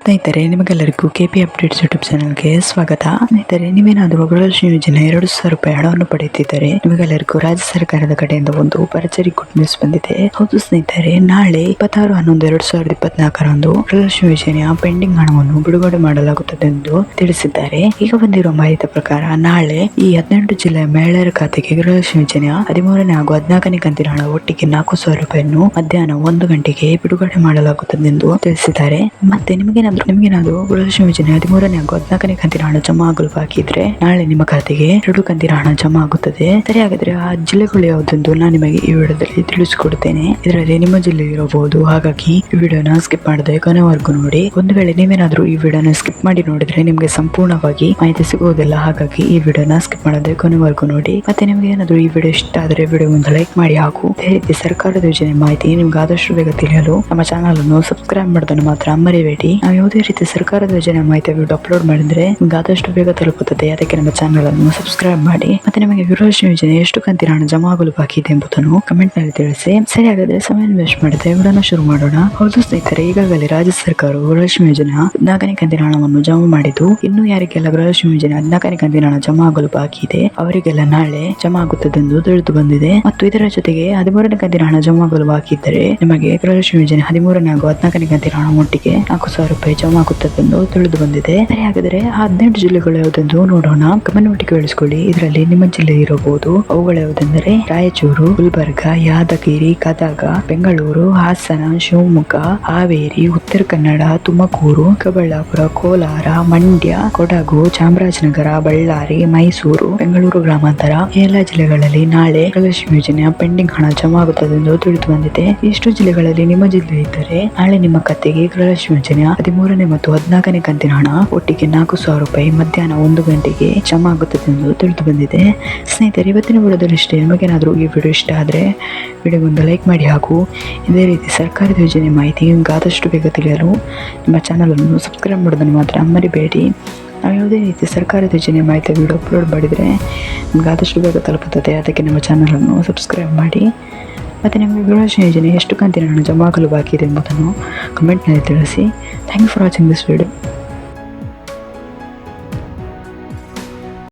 ಸ್ನೇಹಿತರೆ, ನಿಮಗೆಲ್ಲರಿಗೂ KP updates YouTube ಚಾನಲ್ಗೆ ಸ್ವಾಗತ. ಸ್ನೇಹಿತರೆ, ನೀವೇನಾದರೂ ಗೃಹಲಕ್ಷ್ಮಿ ಯೋಜನೆ 2,000 ರೂಪಾಯಿ ಹಣವನ್ನು ಪಡೆಯುತ್ತಿದ್ದರೆ ನಿಮಗೆಲ್ಲರಿಗೂ ರಾಜ್ಯ ಸರ್ಕಾರದ ಕಡೆಯಿಂದ ಒಂದು ಭರ್ಜರಿ ಗುಡ್ ನ್ಯೂಸ್ ಬಂದಿದೆ. ಹೌದು ಸ್ನೇಹಿತರೆ, ನಾಳೆ 26/11/2024 ಗೃಹಲಕ್ಷ್ಮಿ ಯೋಜನೆಯ ಪೆಂಡಿಂಗ್ ಹಣವನ್ನು ಬಿಡುಗಡೆ ಮಾಡಲಾಗುತ್ತದೆ ಎಂದು ತಿಳಿಸಿದ್ದಾರೆ. ಈಗ ಬಂದಿರುವ ಮಾಹಿತಿ ಪ್ರಕಾರ ನಾಳೆ ಈ 18 ಜಿಲ್ಲೆಯ ಮಹಿಳೆಯರ ಖಾತೆಗೆ ಗೃಹಲಕ್ಷ್ಮಿ ಯೋಜನೆಯ 13ನೇ ಹಾಗೂ 14ನೇ ಕಂತಿನ ಹಣ ಒಟ್ಟಿಗೆ 4,000 ರೂಪಾಯಿಯನ್ನು ಮಧ್ಯಾಹ್ನ 1 ಗಂಟೆಗೆ ಬಿಡುಗಡೆ ಮಾಡಲಾಗುತ್ತದೆ ಎಂದು ತಿಳಿಸಿದ್ದಾರೆ. ಮತ್ತೆ ನಿಮಗೇನಾದರೂ ಗೃಹಲಕ್ಷ್ಮಿ ಯೋಜನೆ 13ನೇ ಹಾಗೂ 14ನೇ ಕಂತಿನ ಹಣ ಜಮಾ ಆಗಲು ಬಾಕಿ ಇದ್ರೆ ನಾಳೆ ನಿಮ್ಮ ಖಾತೆಗೆ 2 ಕಂತಿನ ಹಣ ಜಮಾ ಆಗುತ್ತದೆ. ಸರಿ, ಹಾಗಾದ್ರೆ ಆ ಜಿಲ್ಲೆಗಳು ಯಾವುದೆಂದು ನಾನು ನಿಮಗೆ ಈ ವಿಡಿಯೋದಲ್ಲಿ ತಿಳಿಸಿಕೊಡುತ್ತೇನೆ. ಇದರಲ್ಲಿ ನಿಮ್ಮ ಜಿಲ್ಲೆ ಇರಬಹುದು, ಹಾಗಾಗಿ ಈ ವಿಡಿಯೋನ ಸ್ಕಿಪ್ ಮಾಡದೆ ಕೊನೆವರೆಗೂ ನೋಡಿ. ಒಂದು ವೇಳೆ ನೀವೇನಾದ್ರೂ ಈ ವಿಡಿಯೋನ ಸ್ಕಿಪ್ ಮಾಡಿ ನೋಡಿದ್ರೆ ನಿಮಗೆ ಸಂಪೂರ್ಣವಾಗಿ ಮಾಹಿತಿ ಸಿಗುವುದಿಲ್ಲ. ಹಾಗಾಗಿ ಈ ವಿಡಿಯೋನ ಸ್ಕಿಪ್ ಮಾಡದೆ ಕೊನೆವರೆಗೂ ನೋಡಿ. ಮತ್ತೆ ನಿಮಗೆ ಏನಾದರೂ ಈ ವಿಡಿಯೋ ಇಷ್ಟ ಆದರೆ ವಿಡಿಯೋ ಒಂದು ಲೈಕ್ ಮಾಡಿ ಹಾಗೂ ಅದೇ ರೀತಿ ಸರ್ಕಾರದ ಯೋಜನೆ ಮಾಹಿತಿ ನಿಮ್ಗೆ ಆದಷ್ಟು ಬೇಗ ತಿಳಿಯಲು ನಮ್ಮ ಚಾನಲ್ ಅನ್ನು ಸಬ್ಸ್ಕ್ರೈಬ್ ಮಾಡೋದನ್ನು ಮಾತ್ರ ಮರೆಯಬೇಡಿ. ನಾವು ಯಾವುದೇ ರೀತಿ ಸರ್ಕಾರದ ಯೋಜನೆ ಮಾಹಿತಿ ವಿಡಿಯೋ ಅಪ್ಲೋಡ್ ಮಾಡಿದ್ರೆ ನಿಮ್ಗೆ ಆದಷ್ಟು ಬೇಗ ತಲುಪುತ್ತದೆ. ಅದಕ್ಕೆ ನಮ್ಮ ಚಾನಲ್ ಅನ್ನು ಸಬ್ಸ್ಕ್ರೈಬ್ ಮಾಡಿ. ಮತ್ತೆ ನಿಮಗೆ ಗೃಹಲಕ್ಷ್ಮಿ ಯೋಜನೆ ಎಷ್ಟು ಕಂತಿನ ಹಣ ಜಮಾ ಆಗಲು ಬಾಕಿ ಇದೆ ಎಂಬುದನ್ನು ಕಮೆಂಟ್ ನಲ್ಲಿ ತಿಳಿಸಿ. ಸರಿ, ಹಾಗಾದ್ರೆ ಸಮಯ ವೇಸ್ಟ್ ಮಾಡದೆ ವಿಡಿಯೋನ ಶುರು ಮಾಡೋಣ. ಹೌದು ಸ್ನೇಹಿತರೆ, ಈಗಾಗಲೇ ರಾಜ್ಯ ಸರ್ಕಾರವು ಗೃಹಲಕ್ಷ್ಮಿ ಯೋಜನೆ 14ನೇ ಕಂತಿನ ಹಣವನ್ನು ಜಮಾ ಮಾಡಿದ್ದು, ಇನ್ನು ಯಾರಿಗೆಲ್ಲ ಗೃಹಲಕ್ಷ್ಮಿ ಯೋಜನೆ 14ನೇ ಕಂತಿನ ಹಣ ಜಮಾ ಆಗಲು ಬಾಕಿ ಇದೆ ಅವರಿಗೆಲ್ಲ ನಾಳೆ ಜಮಾ ಆಗುತ್ತದೆ ಎಂದು ತಿಳಿದು ಬಂದಿದೆ. ಮತ್ತು ಇದರ ಜೊತೆಗೆ 13ನೇ ಕಂತಿನ ಹಣ ಜಮಾ ಆಗಲು ಬಾಕಿ ಇದ್ದರೆ ನಿಮಗೆ ಗೃಹಲಕ್ಷ್ಮಿ ಯೋಜನೆ 13ನೇ ಹಾಗೂ 14ನೇ ಕಂತಿನ ಹಣ ಒಟ್ಟಿಗೆ 4,000 ರೂಪಾಯಿ ಜಮಾ ಆಗುತ್ತದೆ ಎಂದು ತಿಳಿದು ಬಂದಿದೆ. ಸರಿ, ಹಾಗಾದ್ರೆ 18 ಜಿಲ್ಲೆಗಳು ಯಾವುದೆಂದು ನೋಡೋಣ. ಗಮನವಿಟ್ಟು ಕೇಳಿಸಿಕೊಳ್ಳಿ. ಇದರಲ್ಲಿ ನಿಮ್ಮ ಜಿಲ್ಲೆ ಇರಬಹುದು. ಅವುಗಳು ಯಾವುದೆಂದರೆ ರಾಯಚೂರು, ಗುಲ್ಬರ್ಗ, ಯಾದಗಿರಿ, ಗದಗ, ಬೆಂಗಳೂರು, ಹಾಸನ, ಶಿವಮೊಗ್ಗ, ಹಾವೇರಿ, ಉತ್ತರ ಕನ್ನಡ, ತುಮಕೂರು, ಚಿಕ್ಕಬಳ್ಳಾಪುರ, ಕೋಲಾರ, ಮಂಡ್ಯ, ಕೊಡಗು, ಚಾಮರಾಜನಗರ, ಬಳ್ಳಾರಿ, ಮೈಸೂರು, ಬೆಂಗಳೂರು ಗ್ರಾಮಾಂತರ ಎಲ್ಲ ಜಿಲ್ಲೆಗಳಲ್ಲಿ ನಾಳೆ ಗೃಹಲಕ್ಷ್ಮಿ ಯೋಜನೆಯ ಪೆಂಡಿಂಗ್ ಹಣ ಜಮಾ ಆಗುತ್ತದೆ ಎಂದು ತಿಳಿದು ಬಂದಿದೆ. ಇಷ್ಟು ಜಿಲ್ಲೆಗಳಲ್ಲಿ ನಿಮ್ಮ ಜಿಲ್ಲೆ ಇದ್ದರೆ ನಾಳೆ ನಿಮ್ಮ ಖಾತೆಗೆ ಗೃಹಲಕ್ಷ್ಮಿ ಯೋಜನೆಯ 13ನೇ ಮತ್ತು 14ನೇ ಕಂತಿನ ಹಣ ಒಟ್ಟಿಗೆ 4,000 ರೂಪಾಯಿ ಮಧ್ಯಾಹ್ನ 1 ಗಂಟೆಗೆ ಜಮಾ ಆಗುತ್ತದೆ ಎಂದು ತಿಳಿದು ಬಂದಿದೆ. ಸ್ನೇಹಿತರೆ, ಇವತ್ತಿನ ವಿಡಿಯೋದಲ್ಲಿ ಇಷ್ಟೇ. ನಿಮಗೇನಾದರೂ ಈ ವಿಡಿಯೋ ಇಷ್ಟ ಆದರೆ ವಿಡಿಯೋಗೊಂದು ಲೈಕ್ ಮಾಡಿ ಹಾಗೂ ಇದೇ ರೀತಿ ಸರ್ಕಾರದ ಯೋಜನೆ ಮಾಹಿತಿ ನಿಮ್ಗೆ ಆದಷ್ಟು ಬೇಗ ತಿಳಿಯಲು ನಿಮ್ಮ ಚಾನಲ್ ಅನ್ನು ಸಬ್ಸ್ಕ್ರೈಬ್ ಮಾಡೋದನ್ನು ಮಾತ್ರ ಮರಿಬೇಡಿ. ನಾವು ಯಾವುದೇ ರೀತಿ ಸರ್ಕಾರದ ಯೋಜನೆ ಮಾಹಿತಿ ವಿಡಿಯೋ ಅಪ್ಲೋಡ್ ಮಾಡಿದರೆ ನಿಮ್ಗೆ ಆದಷ್ಟು ಬೇಗ ತಲುಪುತ್ತದೆ. ಅದಕ್ಕೆ ನಮ್ಮ ಚಾನಲ್ ಅನ್ನು ಸಬ್ಸ್ಕ್ರೈಬ್ ಮಾಡಿ. ಮತ್ತು ನಿಮಗೆ ಗೃಹಲಕ್ಷ್ಮಿ ಯೋಜನೆ ಎಷ್ಟು ಕಂತಿನ ಹಣ ಜಮಾ ಆಗಲು ಬಾಕಿ ಇದೆ ಎಂಬುದನ್ನು ಕಮೆಂಟ್ನಲ್ಲಿ ತಿಳಿಸಿ. Thank you for watching this video.